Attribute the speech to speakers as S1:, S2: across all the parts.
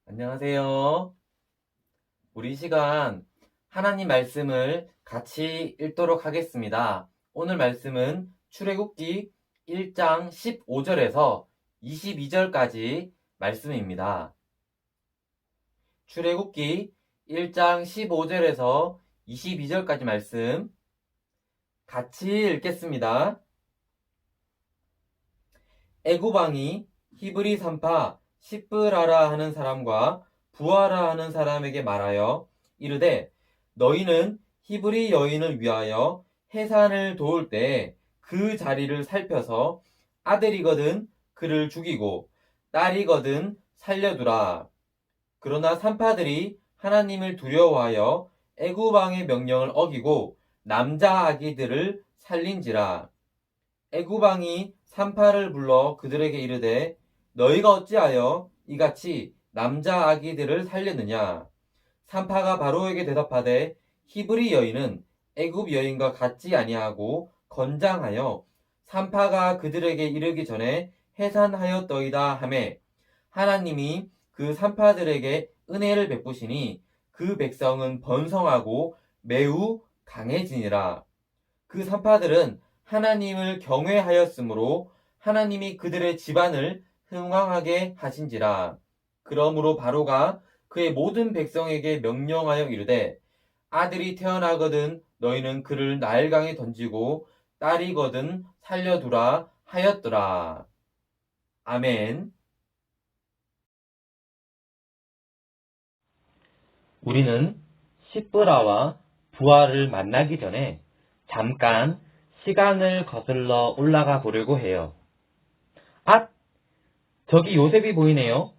S1: 안녕하세요. 우리 이 시간 하나님 말씀을 같이 읽도록 하겠습니다. 오늘 말씀은 출애굽기 1장 15절에서 22절까지 말씀입니다. 출애굽기 1장 15절에서 22절까지 말씀 같이 읽겠습니다. 애굽 왕이 히브리 산파 시브라라 하는 사람과 부하라 하는 사람에게 말하여 이르되 너희는 히브리 여인을 위하여 해산을 도울 때 그 자리를 살펴서 아들이거든 그를 죽이고 딸이거든 살려두라. 그러나 산파들이 하나님을 두려워하여 애굽 왕의 명령을 어기고 남자 아기들을 살린지라. 애굽 왕이 산파를 불러 그들에게 이르되 너희가 어찌하여 이같이 남자 아기들을 살렸느냐. 산파가 바로에게 대답하되 히브리 여인은 애굽 여인과 같지 아니하고 건장하여 산파가 그들에게 이르기 전에 해산하였더이다 하매 하나님이 그 산파들에게 은혜를 베푸시니 그 백성은 번성하고 매우 강해지니라. 그 산파들은 하나님을 경외하였으므로 하나님이 그들의 집안을 흥왕하게 하신지라. 그러므로 바로가 그의 모든 백성에게 명령하여 이르되 아들이 태어나거든 너희는 그를 나일강에 던지고 딸이거든 살려두라 하였더라. 아멘. 우리는 시브라와 부하를 만나기 전에 잠깐 시간을 거슬러 올라가 보려고 해요. 아, 저기 요셉이 보이네요.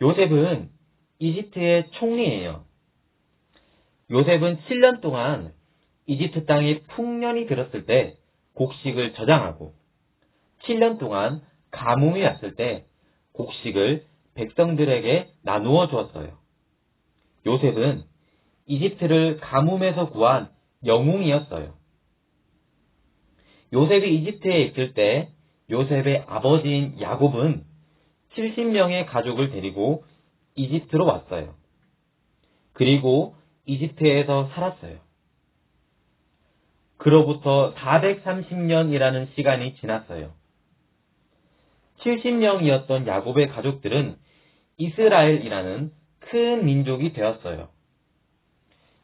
S1: 요셉은 이집트의 총리예요. 요셉은 7년 동안 이집트 땅에 풍년이 들었을 때 곡식을 저장하고 7년 동안 가뭄이 왔을 때 곡식을 백성들에게 나누어 주었어요. 요셉은 이집트를 가뭄에서 구한 영웅이었어요. 요셉이 이집트에 있을 때 요셉의 아버지인 야곱은 70명의 가족을 데리고 이집트로 왔어요. 그리고 이집트에서 살았어요. 그로부터 430년이라는 시간이 지났어요. 70명이었던 야곱의 가족들은 이스라엘이라는 큰 민족이 되었어요.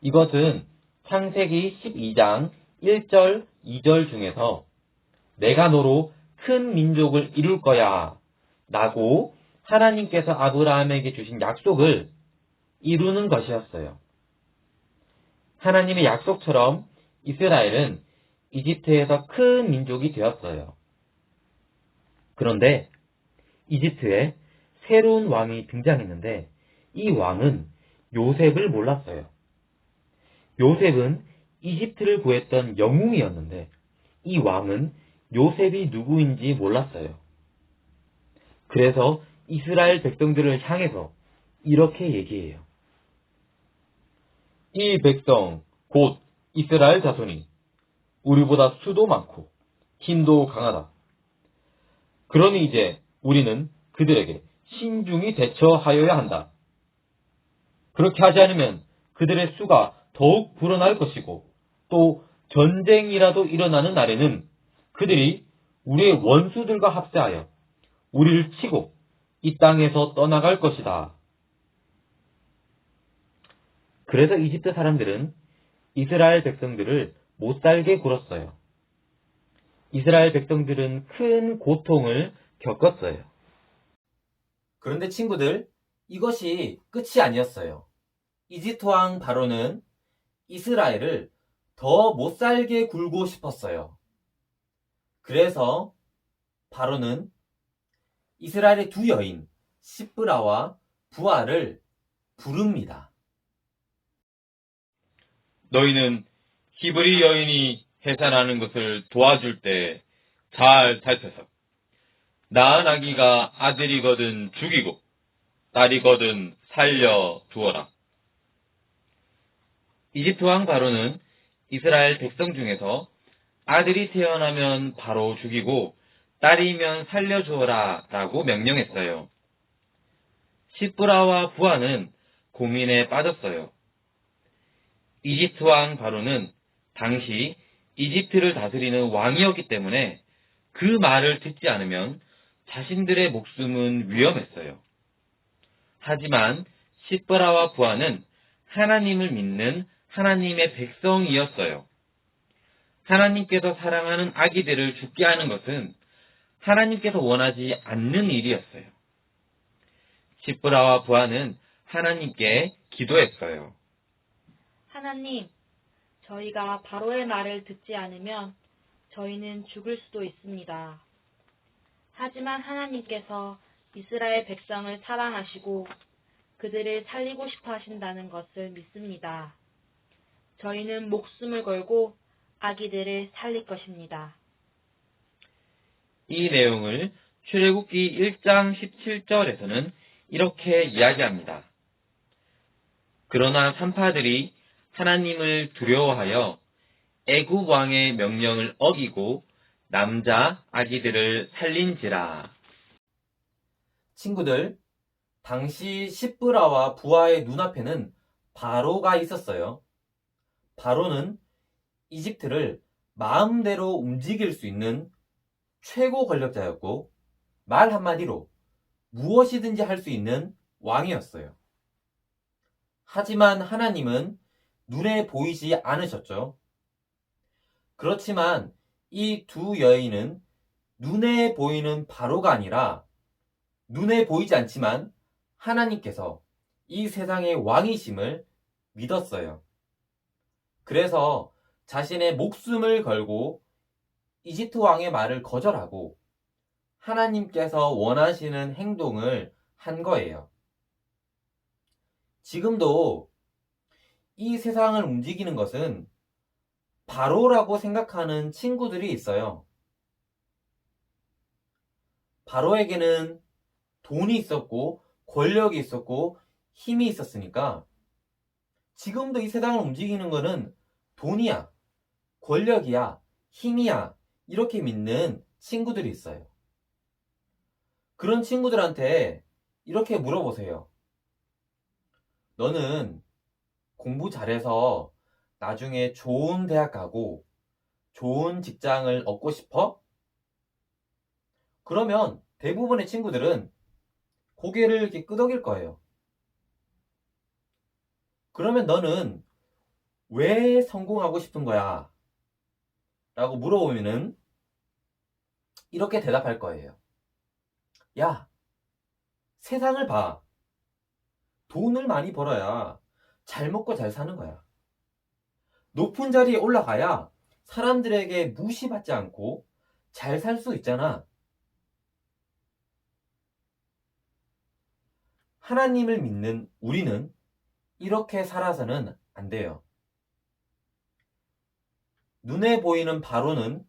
S1: 이것은 창세기 12장 1절, 2절 중에서 내가 너로 큰 민족을 이룰 거야 라고 하나님께서 아브라함에게 주신 약속을 이루는 것이었어요. 하나님의 약속처럼 이스라엘은 이집트에서 큰 민족이 되었어요. 그런데 이집트에 새로운 왕이 등장했는데 이 왕은 요셉을 몰랐어요. 요셉은 이집트를 구했던 영웅이었는데 이 왕은 요셉이 누구인지 몰랐어요. 그래서 이스라엘 백성들을 향해서 이렇게 얘기해요. 이 백성, 곧 이스라엘 자손이 우리보다 수도 많고 힘도 강하다. 그러니 이제 우리는 그들에게 신중히 대처하여야 한다. 그렇게 하지 않으면 그들의 수가 더욱 불어날 것이고 또 전쟁이라도 일어나는 날에는 그들이 우리의 원수들과 합세하여 우리를 치고 이 땅에서 떠나갈 것이다. 그래서 이집트 사람들은 이스라엘 백성들을 못살게 굴었어요. 이스라엘 백성들은 큰 고통을 겪었어요. 그런데 친구들, 이것이 끝이 아니었어요. 이집트 왕 바로는 이스라엘을 더 못살게 굴고 싶었어요. 그래서 바로는 이스라엘의 두 여인 시브라와 부하를 부릅니다.
S2: 너희는 히브리 여인이 해산하는 것을 도와줄 때 잘 살펴서 낳은 아기가 아들이거든 죽이고 딸이거든 살려 두어라. 이집트 왕 바로는 이스라엘 백성 중에서 아들이 태어나면 바로 죽이고 딸이면 살려주어라 라고 명령했어요. 시브라와 부하는 고민에 빠졌어요. 이집트 왕 바로는 당시 이집트를 다스리는 왕이었기 때문에 그 말을 듣지 않으면 자신들의 목숨은 위험했어요. 하지만 시브라와 부하는 하나님을 믿는 하나님의 백성이었어요. 하나님께서 사랑하는 아기들을 죽게 하는 것은 하나님께서 원하지 않는 일이었어요. 시브라와 부하는 하나님께 기도했어요.
S3: 하나님, 저희가 바로의 말을 듣지 않으면 저희는 죽을 수도 있습니다. 하지만 하나님께서 이스라엘 백성을 사랑하시고 그들을 살리고 싶어 하신다는 것을 믿습니다. 저희는 목숨을 걸고 아기들을 살릴 것입니다.
S2: 이 내용을 출애굽기 1장 17절에서는 이렇게 이야기합니다. 그러나 산파들이 하나님을 두려워하여 애굽 왕의 명령을 어기고 남자 아기들을 살린지라.
S1: 친구들, 당시 시브라와 부하의 눈앞에는 바로가 있었어요. 바로는 이집트를 마음대로 움직일 수 있는 최고 권력자였고, 말 한마디로 무엇이든지 할 수 있는 왕이었어요. 하지만 하나님은 눈에 보이지 않으셨죠. 그렇지만 이 두 여인은 눈에 보이는 바로가 아니라 눈에 보이지 않지만 하나님께서 이 세상의 왕이심을 믿었어요. 그래서 자신의 목숨을 걸고 이집트 왕의 말을 거절하고 하나님께서 원하시는 행동을 한 거예요. 지금도 이 세상을 움직이는 것은 바로라고 생각하는 친구들이 있어요. 바로에게는 돈이 있었고 권력이 있었고 힘이 있었으니까 지금도 이 세상을 움직이는 것은 돈이야, 권력이야, 힘이야 이렇게 믿는 친구들이 있어요. 그런 친구들한테 이렇게 물어보세요. 너는 공부 잘해서 나중에 좋은 대학 가고 좋은 직장을 얻고 싶어? 그러면 대부분의 친구들은 고개를 이렇게 끄덕일 거예요. 그러면 너는 왜 성공하고 싶은 거야? 라고 물어보면은 이렇게 대답할 거예요. 야, 세상을 봐. 돈을 많이 벌어야 잘 먹고 잘 사는 거야. 높은 자리에 올라가야 사람들에게 무시받지 않고 잘 살 수 있잖아. 하나님을 믿는 우리는 이렇게 살아서는 안 돼요. 눈에 보이는 바로는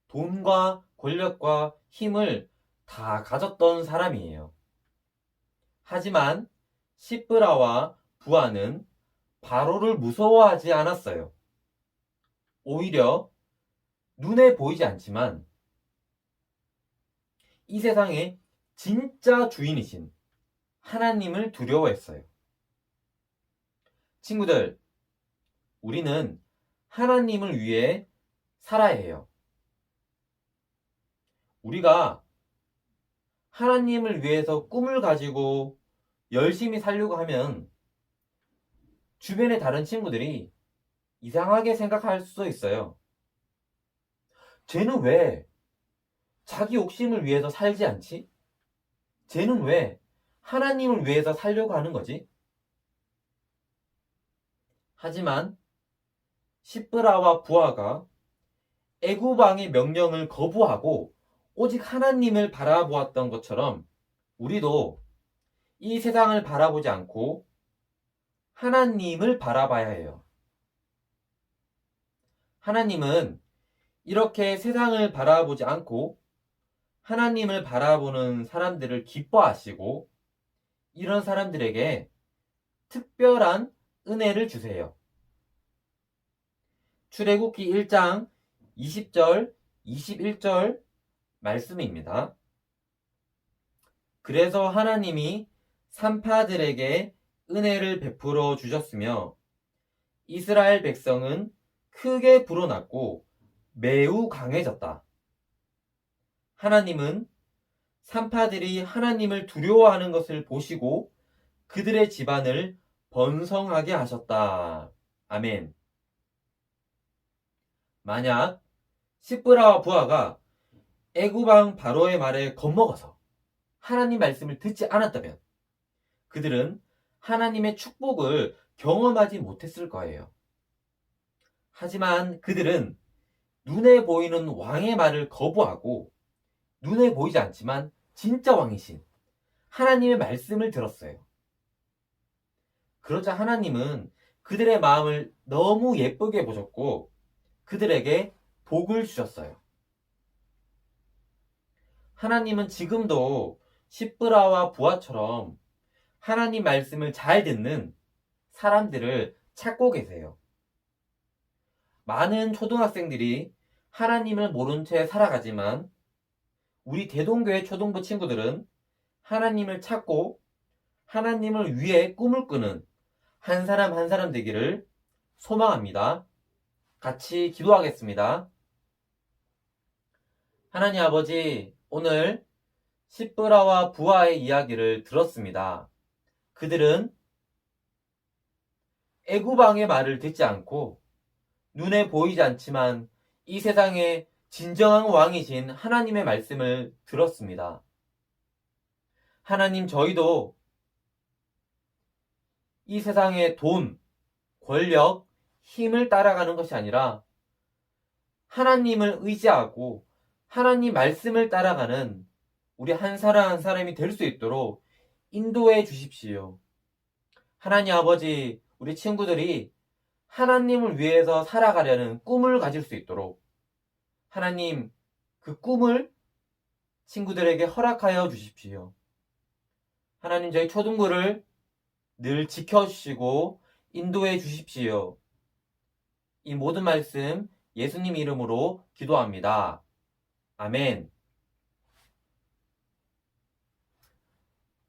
S1: 돈과 권력과 힘을 다 가졌던 사람이에요. 하지만 시브라와 부하는 바로를 무서워하지 않았어요. 오히려 눈에 보이지 않지만 이 세상의 진짜 주인이신 하나님을 두려워했어요. 친구들, 우리는 하나님을 위해 살아야 해요. 우리가 하나님을 위해서 꿈을 가지고 열심히 살려고 하면 주변의 다른 친구들이 이상하게 생각할 수도 있어요. 쟤는 왜 자기 욕심을 위해서 살지 않지? 쟤는 왜 하나님을 위해서 살려고 하는 거지? 하지만 시브라와 부하가 애굽 왕의 명령을 거부하고 오직 하나님을 바라보았던 것처럼 우리도 이 세상을 바라보지 않고 하나님을 바라봐야 해요. 하나님은 이렇게 세상을 바라보지 않고 하나님을 바라보는 사람들을 기뻐하시고 이런 사람들에게 특별한 은혜를 주세요. 출애굽기 1장 20절, 21절 말씀입니다. 그래서 하나님이 산파들에게 은혜를 베풀어 주셨으며 이스라엘 백성은 크게 불어났고 매우 강해졌다. 하나님은 산파들이 하나님을 두려워하는 것을 보시고 그들의 집안을 번성하게 하셨다. 아멘. 만약 시브라와 부하가 애굽왕 바로의 말에 겁먹어서 하나님 말씀을 듣지 않았다면 그들은 하나님의 축복을 경험하지 못했을 거예요. 하지만 그들은 눈에 보이는 왕의 말을 거부하고 눈에 보이지 않지만 진짜 왕이신 하나님의 말씀을 들었어요. 그러자 하나님은 그들의 마음을 너무 예쁘게 보셨고 그들에게 복을 주셨어요. 하나님은 지금도 시브라와 부하처럼 하나님 말씀을 잘 듣는 사람들을 찾고 계세요. 많은 초등학생들이 하나님을 모른 채 살아가지만 우리 대동교회 초등부 친구들은 하나님을 찾고 하나님을 위해 꿈을 꾸는 한 사람 한 사람 되기를 소망합니다. 같이 기도하겠습니다. 하나님 아버지, 오늘 시브라와 부하의 이야기를 들었습니다. 그들은 애굽왕의 말을 듣지 않고 눈에 보이지 않지만 이 세상의 진정한 왕이신 하나님의 말씀을 들었습니다. 하나님, 저희도 이 세상의 돈, 권력, 힘을 따라가는 것이 아니라 하나님을 의지하고 하나님 말씀을 따라가는 우리 한 사람 한 사람이 될 수 있도록 인도해 주십시오. 하나님 아버지, 우리 친구들이 하나님을 위해서 살아가려는 꿈을 가질 수 있도록 하나님, 그 꿈을 친구들에게 허락하여 주십시오. 하나님, 저희 초등부를 늘 지켜주시고 인도해 주십시오. 이 모든 말씀 예수님 이름으로 기도합니다. 아멘.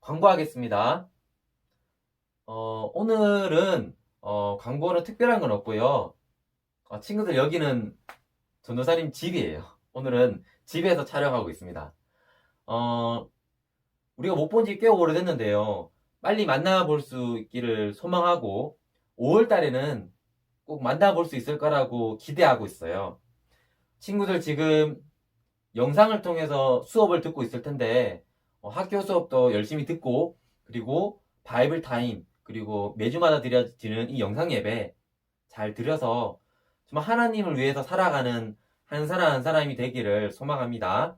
S1: 광고하겠습니다. 오늘은 광고는 특별한 건 없고요. 친구들, 여기는 전도사님 집이에요. 오늘은 집에서 촬영하고 있습니다. 우리가 못 본 지 꽤 오래됐는데요. 빨리 만나볼 수 있기를 소망하고 5월 달에는 꼭 만나볼 수 있을 거라고 기대하고 있어요. 친구들 지금 영상을 통해서 수업을 듣고 있을 텐데 학교 수업도 열심히 듣고 그리고 바이블 타임 그리고 매주마다 드려지는 이 영상 예배 잘 들여서 정말 하나님을 위해서 살아가는 한 사람 한 사람이 되기를 소망합니다.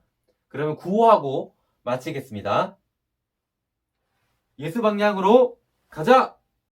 S1: 그러면 구호하고 마치겠습니다. 예수 방향으로 가자!